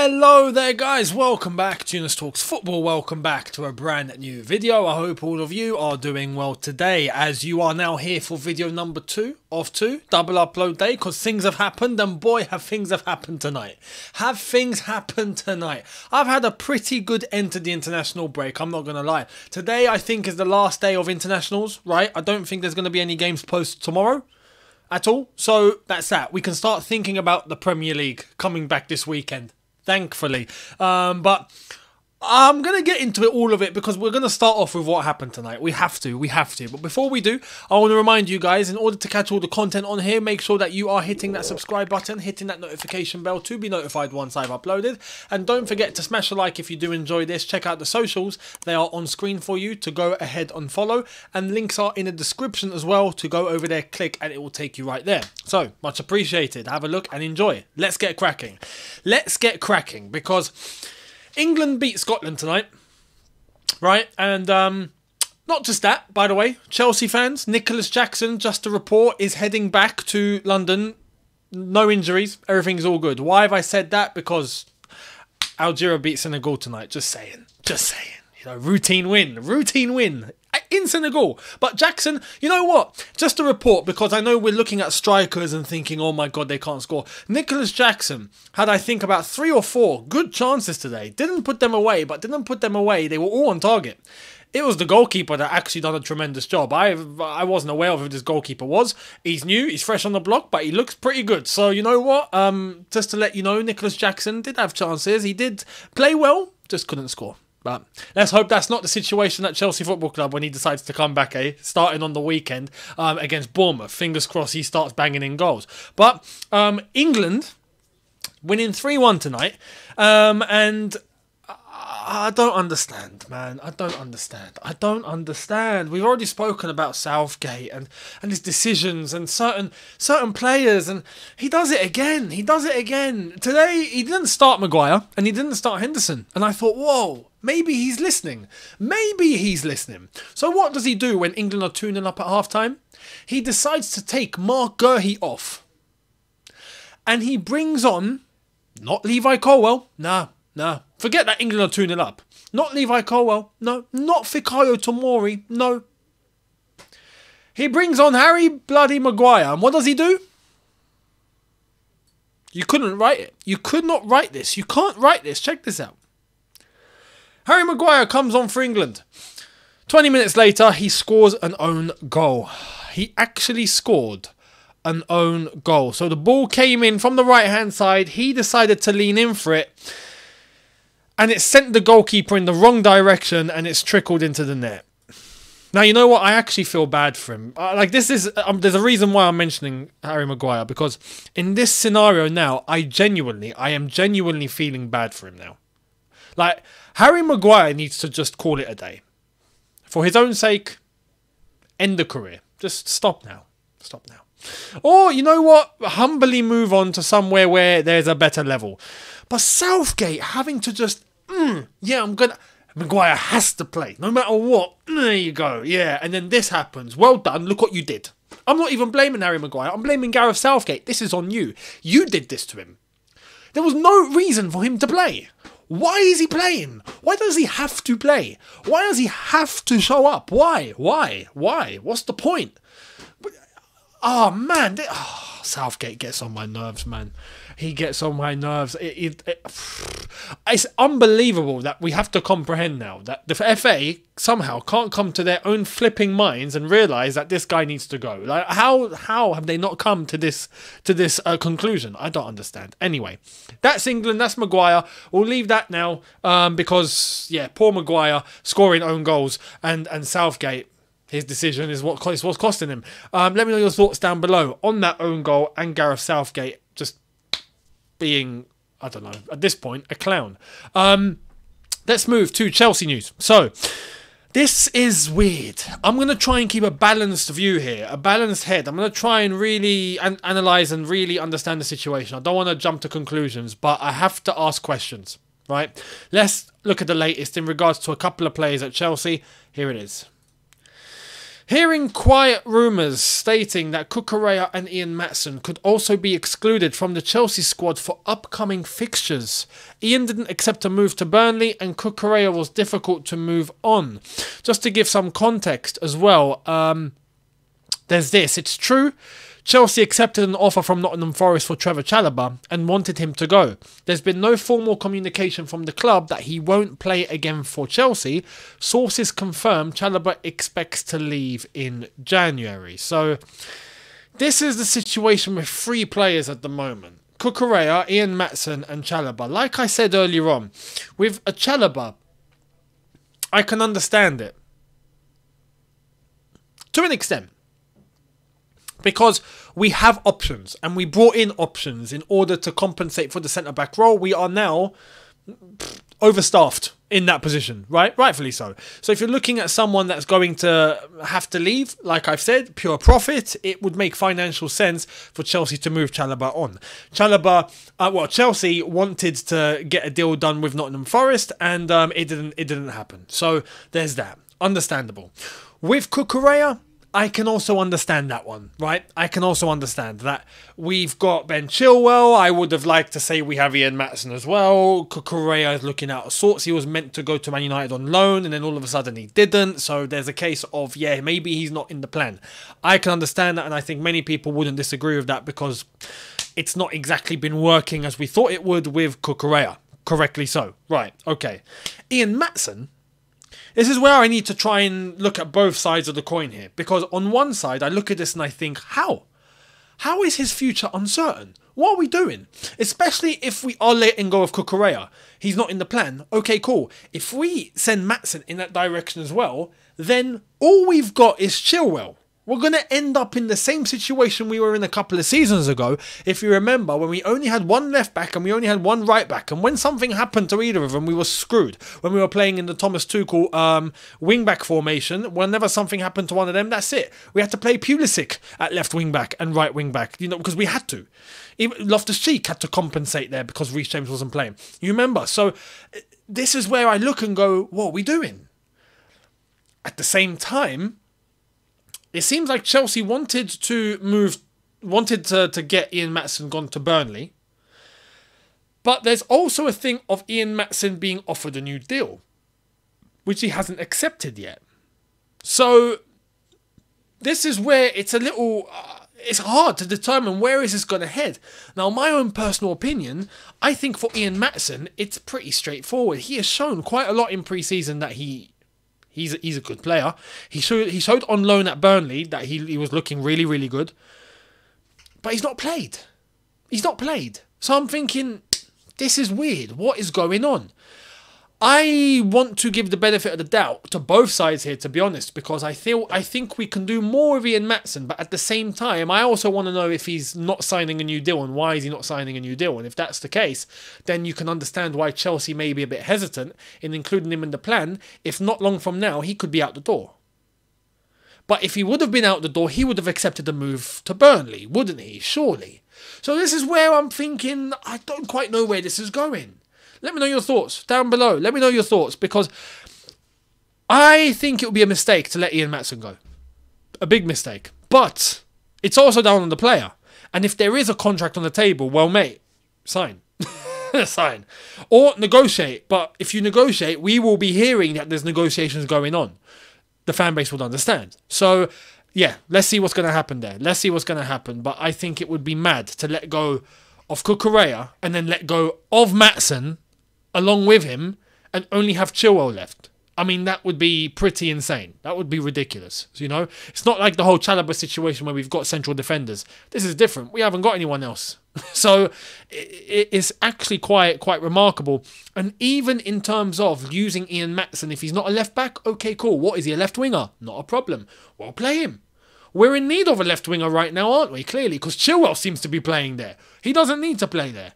Hello there guys, welcome back to Younes Talks Football, welcome back to a brand new video. I hope all of you are doing well today, as you are now here for video number 2 of 2, double upload day, because things have happened, and boy have things happened tonight. Have things happened tonight. I've had a pretty good end to the international break, I'm not going to lie. Today I think is the last day of internationals, right? I don't think there's going to be any games post tomorrow at all, so that's that. We can start thinking about the Premier League coming back this weekend. Thankfully. But I'm going to get into it, all of it, because we're going to start off with what happened tonight. We have to. But before we do, I want to remind you guys, in order to catch all the content on here, make sure that you are hitting that subscribe button, hitting that notification bell to be notified once I've uploaded. And don't forget to smash a like if you do enjoy this. Check out the socials. They are on screen for you to go ahead and follow. And links are in the description as well to go over there, click, and it will take you right there. So, much appreciated. Have a look and enjoy. Let's get cracking. Let's get cracking, because England beat Scotland tonight, right? And not just that, by the way, Chelsea fans, Nicholas Jackson, just to report, is heading back to London. No injuries, everything's all good. Why have I said that? Because Algeria beat Senegal tonight, just saying. You know, routine win in Senegal. But Jackson, you know what? Just to report, because I know we're looking at strikers and thinking, oh my God, they can't score. Nicholas Jackson had, I think, about 3 or 4 good chances today. Didn't put them away, but didn't put them away. They were all on target. It was the goalkeeper that actually done a tremendous job. I wasn't aware of who this goalkeeper was. He's new, he's fresh on the block, but he looks pretty good. So, you know what? Just to let you know, Nicholas Jackson did have chances. He did play well, just couldn't score. But let's hope that's not the situation at Chelsea Football Club when he decides to come back, starting on the weekend against Bournemouth. Fingers crossed he starts banging in goals. But England winning 3-1 tonight, and I don't understand, man. I don't understand. We've already spoken about Southgate and his decisions and certain players, and he does it again. Today, he didn't start Maguire and he didn't start Henderson. And I thought, whoa, maybe he's listening. So what does he do when England are 2-0 up at half-time? He decides to take MAGUIRE off. And he brings on, not Levi Colwill, nah. Forget that England are 2-0 up. Not Levi Colwill, no. Not Fikayo Tomori, no. He brings on Harry bloody Maguire. And what does he do? You couldn't write it. You could not write this. You can't write this. Check this out. Harry Maguire comes on for England. 20 minutes later, he scores an own goal. He actually scored an own goal. So the ball came in from the right-hand side. He decided to lean in for it. And it sent the goalkeeper in the wrong direction, and it's trickled into the net. Now, you know what? I actually feel bad for him. There's a reason why I'm mentioning Harry Maguire, because in this scenario now, I am genuinely feeling bad for him now. Like, Harry Maguire needs to just call it a day. For his own sake, end the career. Just stop now. Or, you know what? Humbly move on to somewhere where there's a better level. But Southgate having to just, Maguire has to play, no matter what. There you go, yeah. And then this happens. Well done, look what you did. I'm not even blaming Harry Maguire. I'm blaming Gareth Southgate. This is on you. You did this to him. There was no reason for him to play. Why is he playing? Why does he have to play? Why does he have to show up? Why? What's the point? Oh, man. Southgate gets on my nerves, man. He gets on my nerves. It's unbelievable that we have to comprehend now that the FA somehow can't come to their own flipping minds and realise that this guy needs to go. Like, how have they not come to this conclusion? I don't understand. Anyway, that's England. That's Maguire. We'll leave that now because, yeah, poor Maguire scoring own goals and Southgate. His decision is what's costing him. Let me know your thoughts down below on that own goal and Gareth Southgate just being, I don't know, at this point, a clown. Let's move to Chelsea news. So, this is weird. I'm going to try and keep a balanced view here, a balanced head. I'm going to try and really analyse and really understand the situation. I don't want to jump to conclusions, but I have to ask questions, right? Let's look at the latest in regards to a couple of players at Chelsea. Here it is. Hearing quiet rumours stating that Cucurella and Ian Maatsen could also be excluded from the Chelsea squad for upcoming fixtures. Ian didn't accept a move to Burnley and Cucurella was difficult to move on. Just to give some context as well, there's this. It's true, Chelsea accepted an offer from Nottingham Forest for Trevor Chalobah and wanted him to go. There's been no formal communication from the club that he won't play again for Chelsea. Sources confirm Chalobah expects to leave in January. So this is the situation with 3 players at the moment. Cucurella, Ian Maatsen and Chalobah. Like I said earlier on, with a Chalobah, I can understand it. To an extent. Because we have options and we brought in options in order to compensate for the centre-back role. We are now overstaffed in that position, right? Rightfully so. So if you're looking at someone that's going to have to leave, like I've said, pure profit, it would make financial sense for Chelsea to move Chalobah on. Chelsea wanted to get a deal done with Nottingham Forest and it didn't happen. So there's that. Understandable. With Cucurella, I can also understand that one, right? I can also understand that we've got Ben Chilwell. I would have liked to say we have Ian Maatsen as well. Cucurella is looking out of sorts. He was meant to go to Man United on loan and then all of a sudden he didn't. So there's a case of, yeah, maybe he's not in the plan. I can understand that and I think many people wouldn't disagree with that because it's not exactly been working as we thought it would with Cucurella. Correctly so. Right, okay. Ian Maatsen. This is where I need to try and look at both sides of the coin here. Because on one side, I look at this and I think, how? How is his future uncertain? What are we doing? Especially if we are letting go of Cucurella. He's not in the plan. Okay, cool. If we send Maatsen in that direction as well, then all we've got is Chilwell. We're going to end up in the same situation we were in a couple of seasons ago, if you remember, when we only had one left back and we only had one right back. And when something happened to either of them, we were screwed. When we were playing in the Thomas Tuchel wing-back formation, whenever something happened to one of them, that's it. We had to play Pulisic at left wing-back and right wing-back, you know, because we had to. Even Loftus-Cheek had to compensate there because Reece James wasn't playing. You remember? So this is where I look and go, what are we doing? At the same time, it seems like Chelsea wanted to get Ian Maatsen gone to Burnley. But there's also a thing of Ian Maatsen being offered a new deal, which he hasn't accepted yet. So this is where it's a little... it's hard to determine where is this going to head. Now, my own personal opinion, I think for Ian Maatsen, it's pretty straightforward. He has shown quite a lot in pre-season that He's a good player. He showed on loan at Burnley that he was looking really, really good. But he's not played. He's not played. So I'm thinking, this is weird. What is going on? I want to give the benefit of the doubt to both sides here, to be honest, because I think we can do more with Ian Maatsen, but at the same time, I also want to know if he's not signing a new deal and why is he not signing a new deal. And if that's the case, then you can understand why Chelsea may be a bit hesitant in including him in the plan. If not long from now, he could be out the door. But if he would have been out the door, he would have accepted the move to Burnley, wouldn't he? Surely. So this is where I'm thinking, I don't quite know where this is going. Let me know your thoughts down below. Let me know your thoughts because I think it would be a mistake to let Ian Maatsen go. A big mistake. But it's also down on the player. And if there is a contract on the table, well, mate, sign. Sign. Or negotiate. But if you negotiate, we will be hearing that there's negotiations going on. The fan base would understand. So, yeah, let's see what's going to happen there. Let's see what's going to happen. But I think it would be mad to let go of Cucurella and then let go of Maatsen along with him and only have Chilwell left. I mean, that would be pretty insane. That would be ridiculous. You know, it's not like the whole Chalobah situation where we've got central defenders. This is different. We haven't got anyone else. So it is actually quite remarkable. And even in terms of using Ian Maatsen, if he's not a left back, okay, cool. What is he, a left winger? Not a problem. Well, play him. We're in need of a left winger right now, aren't we? Clearly, because Chilwell seems to be playing there. He doesn't need to play there.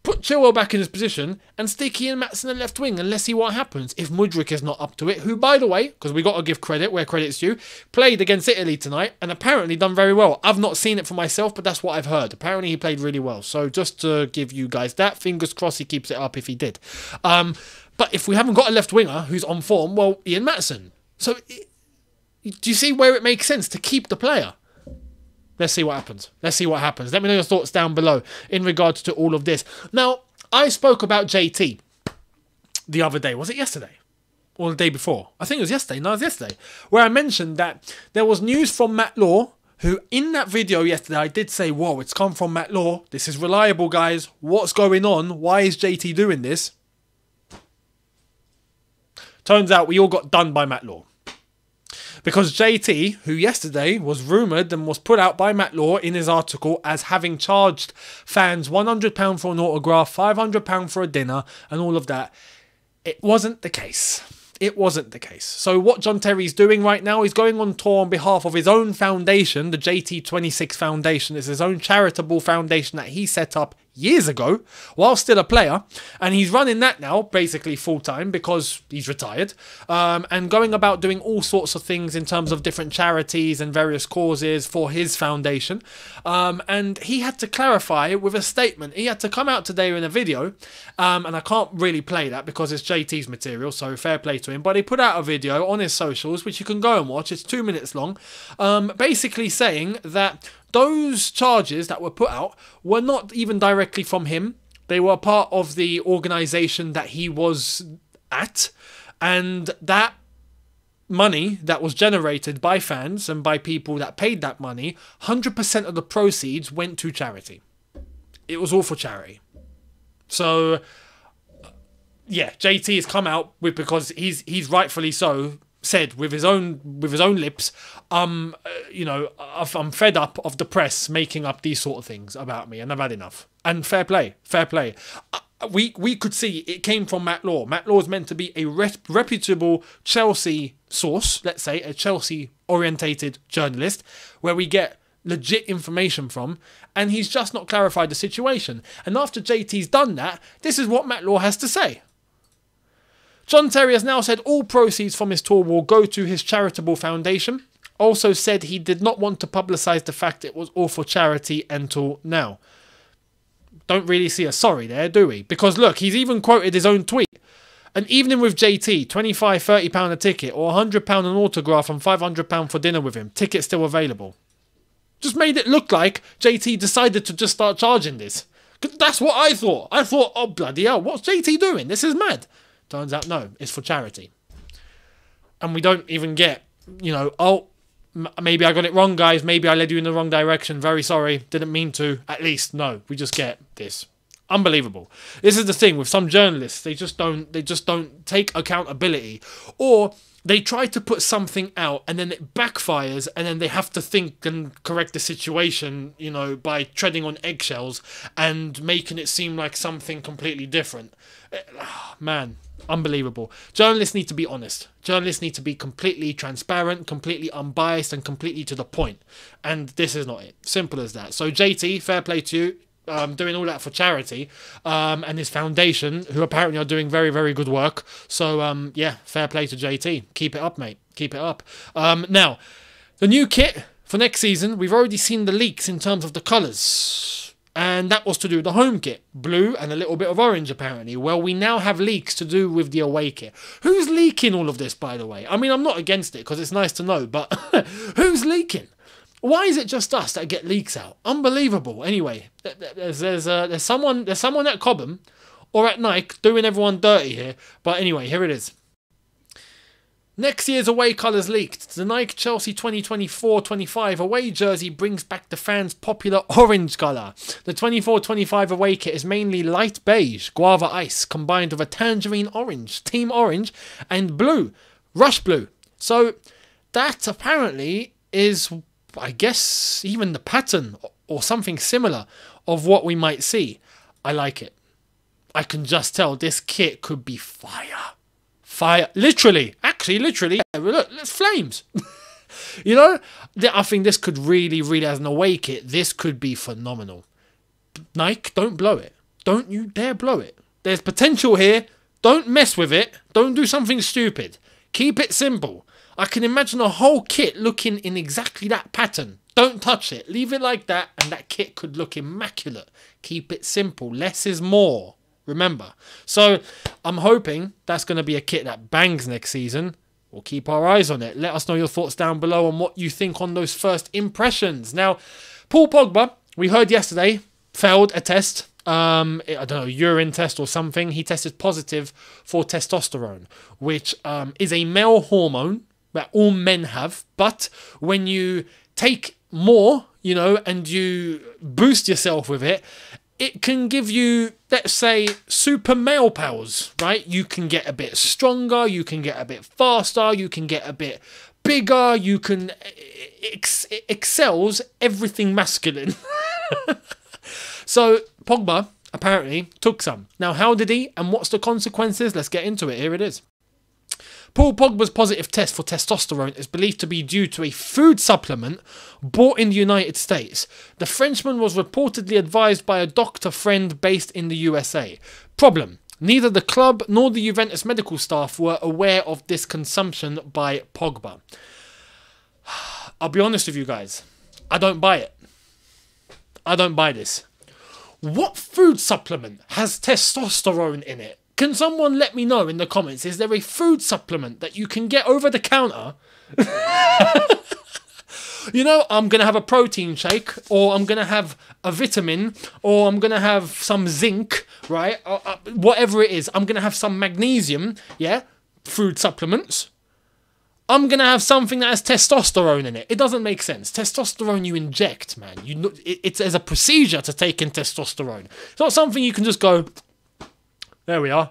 Put Chilwell back in his position and stick Ian Maatsen at left wing and let's see what happens if Mudryk is not up to it, who, by the way, because we got to give credit where credit's due, played against Italy tonight and apparently done very well. I've not seen it for myself, but that's what I've heard. Apparently he played really well. So just to give you guys that, fingers crossed he keeps it up if he did. But if we haven't got a left winger who's on form, well, Ian Maatsen. So Do you see where it makes sense to keep the player? Let's see what happens. Let's see what happens. Let me know your thoughts down below in regards to all of this. Now, I spoke about JT the other day. Was it yesterday? Or the day before? I think it was yesterday. No, it was yesterday. Where I mentioned that there was news from Matt Law, who in that video yesterday, I did say, whoa, it's come from Matt Law. This is reliable, guys. What's going on? Why is JT doing this? Turns out we all got done by Matt Law. Because JT, who yesterday was rumoured and was put out by Matt Law in his article as having charged fans £100 for an autograph, £500 for a dinner, and all of that, it wasn't the case. It wasn't the case. So what John Terry's doing right now is going on tour on behalf of his own foundation, the JT26 Foundation. It's his own charitable foundation that he set up years ago while still a player, and he's running that now basically full-time because he's retired, and going about doing all sorts of things in terms of different charities and various causes for his foundation, and he had to clarify with a statement. He had to come out today in a video, and I can't really play that because it's JT's material, so fair play to him, but he put out a video on his socials which you can go and watch. It's 2 minutes long, basically saying that those charges that were put out were not even directly from him. They were part of the organisation that he was at, and that money that was generated by fans and by people that paid that money, 100% of the proceeds went to charity. It was all for charity. So, yeah, JT has come out with, because he's rightfully so said with his own lips, you know, I'm fed up of the press making up these sort of things about me, and I've had enough. And fair play, fair play. We could see it came from Matt Law. Matt Law is meant to be a reputable Chelsea source, let's say, a Chelsea-orientated journalist, where we get legit information from, and he's just not clarified the situation. And after JT's done that, this is what Matt Law has to say. John Terry has now said all proceeds from his tour will go to his charitable foundation. Also said he did not want to publicise the fact it was all for charity until now. Don't really see a sorry there, do we? Because look, he's even quoted his own tweet. An evening with JT, £25, £30 a ticket, or £100 an autograph and £500 for dinner with him. Tickets still available. Just made it look like JT decided to just start charging this. That's what I thought. I thought, oh bloody hell, what's JT doing? This is mad. Turns out, no, it's for charity. And we don't even get, you know, oh, maybe I got it wrong, guys. Maybe I led you in the wrong direction. Very sorry. Didn't mean to. At least, no, we just get this. Unbelievable. This is the thing with some journalists. They just don't take accountability, or they try to put something out and then it backfires, and then they have to think and correct the situation, you know, by treading on eggshells and making it seem like something completely different. Man, unbelievable. Journalists need to be honest. Journalists need to be completely transparent, completely unbiased, and completely to the point. And this is not it. Simple as that. So JT, fair play to you. Doing all that for charity, and his foundation, who apparently are doing very, very good work. So, yeah, fair play to JT. Keep it up, mate. Keep it up. Now, the new kit for next season, we've already seen the leaks in terms of the colours. And that was to do with the home kit. Blue and a little bit of orange, apparently. Well, we now have leaks to do with the away kit. Who's leaking all of this, by the way? I mean, I'm not against it, because it's nice to know, but who's leaking? Why is it just us that get leaks out? Unbelievable. Anyway, there's someone at Cobham or at Nike doing everyone dirty here. But anyway, here it is. Next year's away colours leaked. The Nike Chelsea 2024-25 away jersey brings back the fans' popular orange colour. The 24-25 away kit is mainly light beige, guava ice, combined with a tangerine orange, team orange, and blue, rush blue. So that apparently is, I guess, even the pattern or something similar of what we might see. I like it. I can just tell this kit could be fire. Fire. Literally. Actually, literally. Yeah, look, it's flames. You know, I think this could really, really, as an away kit, this could be phenomenal. Nike, don't blow it. Don't you dare blow it. There's potential here. Don't mess with it. Don't do something stupid. Keep it simple. I can imagine a whole kit looking in exactly that pattern. Don't touch it. Leave it like that, and that kit could look immaculate. Keep it simple. Less is more. Remember. So, I'm hoping that's going to be a kit that bangs next season. We'll keep our eyes on it. Let us know your thoughts down below on what you think on those first impressions. Now, Paul Pogba, we heard yesterday, failed a test. I don't know, urine test or something. He tested positive for testosterone, which is a male hormone that all men have. But when you take more, you know, and you boost yourself with it, it can give you, let's say, super male powers, right? You can get a bit stronger, you can get a bit faster, you can get a bit bigger, you can... It excels everything masculine. So, Pogba apparently took some. Now, how did he, and what's the consequences? Let's get into it. Here it is. Paul Pogba's positive test for testosterone is believed to be due to a food supplement bought in the United States. The Frenchman was reportedly advised by a doctor friend based in the USA. Problem: neither the club nor the Juventus medical staff were aware of this consumption by Pogba. I'll be honest with you guys. I don't buy it. I don't buy this. What food supplement has testosterone in it? Can someone let me know in the comments? Is there a food supplement that you can get over the counter? You know, I'm going to have a protein shake, or I'm going to have a vitamin, or I'm going to have some zinc, right? Whatever it is. I'm going to have some magnesium, yeah? Food supplements. I'm going to have something that has testosterone in it. It doesn't make sense. Testosterone you inject, man. It's as a procedure to take in testosterone. It's not something you can just go... There we are.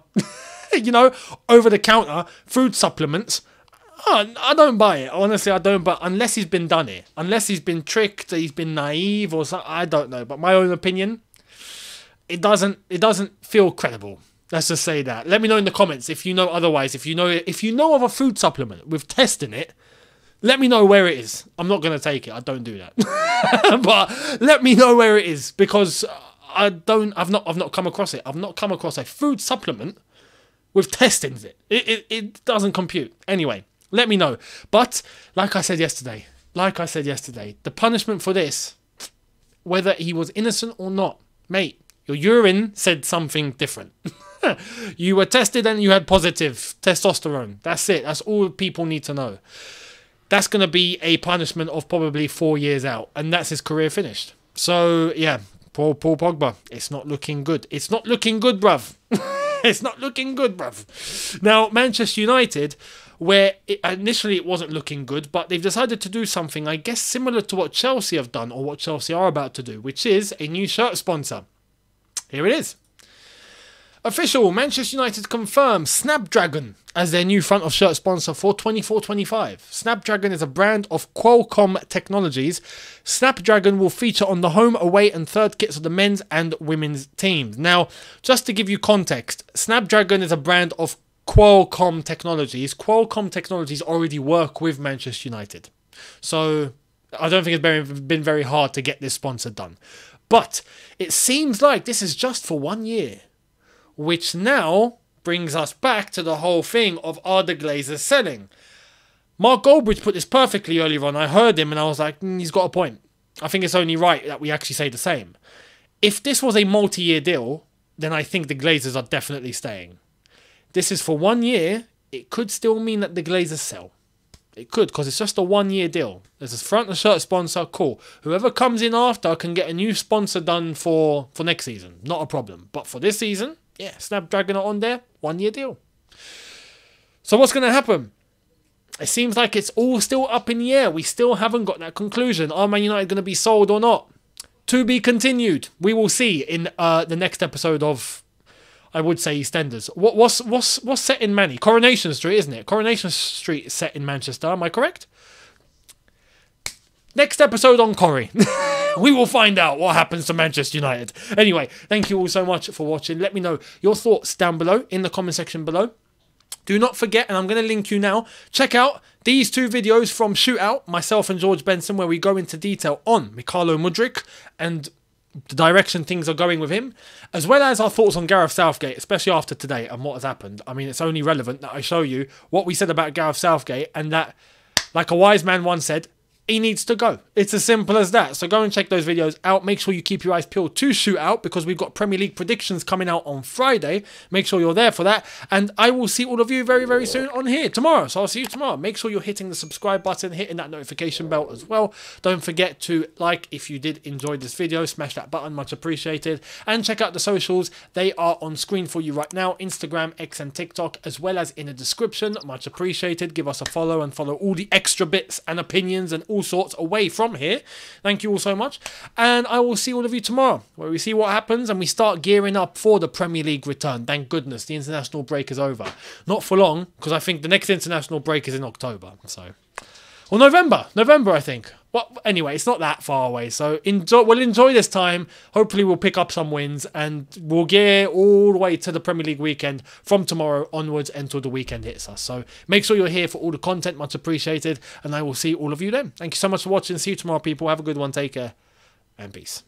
You know, over the counter, food supplements. Oh, I don't buy it. Honestly, I don't buy it. Unless he's been done it. Unless he's been tricked, he's been naive or something. I don't know. But my own opinion, it doesn't feel credible. Let's just say that. Let me know in the comments if you know otherwise. If you know of a food supplement with test in it, let me know where it is. I'm not going to take it. I don't do that. But let me know where it is, because... I've not come across it. I've not come across a food supplement with testings in it. It doesn't compute. Anyway, let me know. But like I said yesterday, the punishment for this, whether he was innocent or not, mate, your urine said something different. You were tested and you had positive testosterone. That's it. That's all people need to know. That's going to be a punishment of probably 4 years out, and that's his career finished. So yeah. Paul Pogba, it's not looking good. It's not looking good, bruv. It's not looking good, bruv. Now, Manchester United, where initially it wasn't looking good, but they've decided to do something, I guess, similar to what Chelsea have done, or what Chelsea are about to do, which is a new shirt sponsor. Here it is. Official, Manchester United confirms Snapdragon as their new front of shirt sponsor for 24-25. Snapdragon is a brand of Qualcomm technologies. Snapdragon will feature on the home, away and third kits of the men's and women's teams. Now, just to give you context, Snapdragon is a brand of Qualcomm technologies. Qualcomm technologies already work with Manchester United. So, I don't think it's been very hard to get this sponsor done. But, it seems like this is just for 1 year. Which now brings us back to the whole thing of, are the Glazers selling? Mark Goldbridge put this perfectly earlier on. I heard him and I was like, he's got a point. I think it's only right that we actually say the same. If this was a multi-year deal, then I think the Glazers are definitely staying. This is for 1 year. It could still mean that the Glazers sell. It could, because it's just a 1 year deal. There's a front and shirt sponsor, cool. Whoever comes in after can get a new sponsor done for next season. Not a problem. But for this season... yeah, Snapdragon are on there, 1 year deal. So what's going to happen? It seems like it's all still up in the air. We still haven't got that conclusion. Are Man United going to be sold or not? To be continued. We will see in the next episode of, I would say, EastEnders. What's set in Manny? Coronation Street, isn't it? Coronation Street is set in Manchester. Am I correct? Next episode on Corrie. We will find out what happens to Manchester United. Anyway, thank you all so much for watching. Let me know your thoughts down below in the comment section below. Do not forget, and I'm going to link you now, check out these 2 videos from Shootout, myself and George Benson, where we go into detail on Mykhailo Mudryk and the direction things are going with him, as well as our thoughts on Gareth Southgate, especially after today and what has happened. I mean, it's only relevant that I show you what we said about Gareth Southgate, and that, like a wise man once said, he needs to go. It's as simple as that. So go and check those videos out. Make sure you keep your eyes peeled to Shootout, because we've got Premier League predictions coming out on Friday. Make sure you're there for that. And I will see all of you very, very soon on here tomorrow. So I'll see you tomorrow. Make sure you're hitting the subscribe button, hitting that notification bell as well. Don't forget to like if you did enjoy this video. Smash that button, much appreciated. And check out the socials. They are on screen for you right now. Instagram, X and TikTok, as well as in the description. Much appreciated. Give us a follow and follow all the extra bits and opinions and all sorts away from here. Thank you all so much. And I will see all of you tomorrow, where we see what happens and we start gearing up for the Premier League return. Thank goodness the international break is over. Not for long, because I think the next international break is in October. So, well, November, I think. Well, anyway, it's not that far away. So we'll enjoy this time. Hopefully we'll pick up some wins and we'll gear all the way to the Premier League weekend from tomorrow onwards until the weekend hits us. So make sure you're here for all the content. Much appreciated. And I will see all of you then. Thank you so much for watching. See you tomorrow, people. Have a good one. Take care and peace.